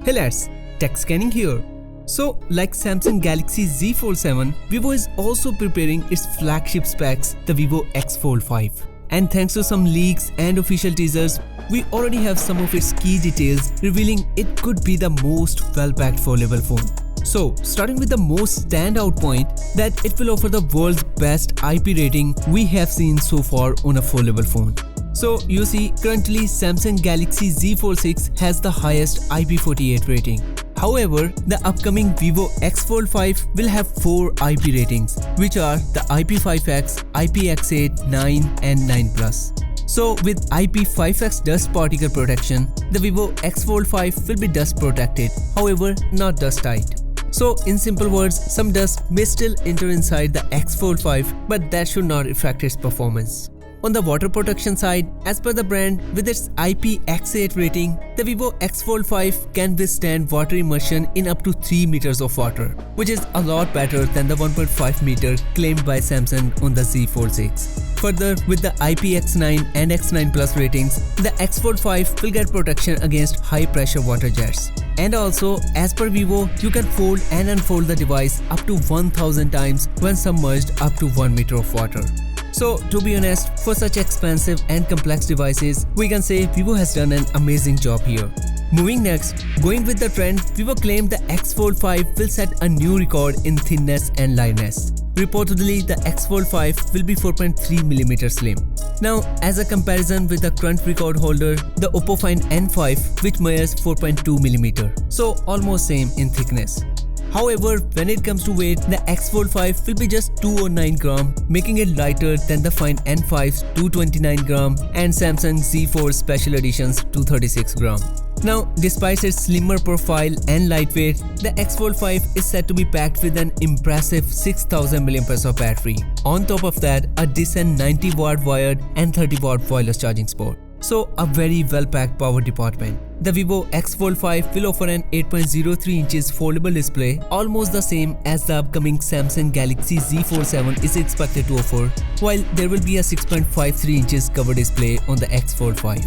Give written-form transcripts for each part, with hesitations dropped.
Hey lads, TechScanning here. So, like Samsung Galaxy Z Fold 7, Vivo is also preparing its flagship specs, the Vivo X Fold 5. And thanks to some leaks and official teasers, we already have some of its key details revealing it could be the most well-packed foldable phone. So, starting with the most standout point, that it will offer the world's best IP rating we have seen so far on a foldable phone. So, you see, currently Samsung Galaxy Z Fold 6 has the highest IP48 rating. However, the upcoming Vivo X Fold 5 will have 4 IP ratings, which are the IP5X, IPX8, 9 and 9+. So with IP5X dust particle protection, the Vivo X Fold 5 will be dust protected, however not dust tight. So in simple words, some dust may still enter inside the X Fold 5, but that should not affect its performance. On the water protection side, as per the brand, with its IPX8 rating, the Vivo X Fold 5 can withstand water immersion in up to 3 meters of water, which is a lot better than the 1.5 meter claimed by Samsung on the Z Fold 6. Further, with the IPX9 and X9 Plus ratings, the X Fold 5 will get protection against high pressure water jets. And also, as per Vivo, you can fold and unfold the device up to 1000 times when submerged up to 1 meter of water. So, to be honest, for such expensive and complex devices, we can say Vivo has done an amazing job here. Moving next, going with the trend, Vivo claimed the X Fold 5 will set a new record in thinness and lightness. Reportedly, the X Fold 5 will be 4.3mm slim. Now, as a comparison with the current record holder, the Oppo Find N5, which measures 4.2mm, so almost same in thickness. However, when it comes to weight, the X Fold 5 will be just 209 gram, making it lighter than the Find N5's 229 gram and Samsung Z Fold Special Edition's 236 gram. Now, despite its slimmer profile and lightweight, the X Fold 5 is said to be packed with an impressive 6000 mAh of battery. On top of that, a decent 90 watt wired and 30 watt wireless charging spot. So, a very well-packed power department. The Vivo X Fold 5 will offer an 8.03 inches foldable display, almost the same as the upcoming Samsung Galaxy Z Fold 7 is expected to offer, while there will be a 6.53 inches cover display on the X Fold 5.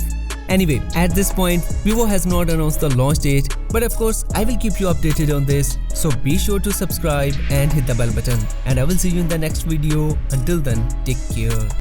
Anyway, at this point, Vivo has not announced the launch date, but of course, I will keep you updated on this, so be sure to subscribe and hit the bell button. And I will see you in the next video. Until then, take care.